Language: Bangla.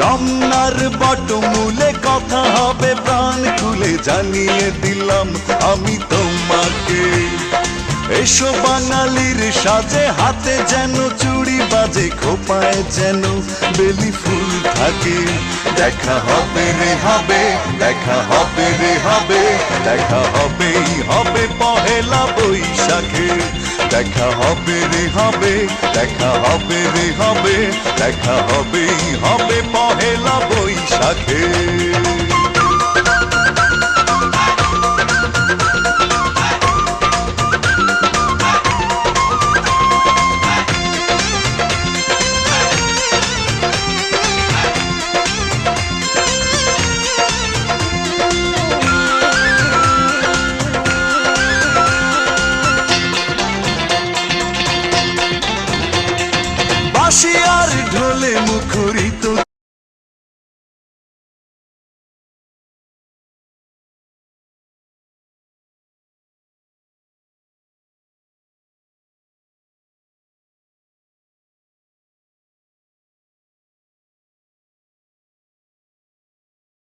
রমনার বটমূলে কথা হবে প্রাণ খুলে, জানিয়ে দিলাম আমি তোমাকে। এসো বাঙালির সাজে, হাতে যেন চুড়ি বাজে, খোপায় যেন বেলি ফুল থাকে। দেখা হবে রে হবে, দেখা হবে রে হবে, দেখা হবেই হবে পহেলা বৈশাখে। দেখা হবে রে হবে, দেখা হবে রে হবে, দেখা হবেই হবে পহেলা বৈশাখে।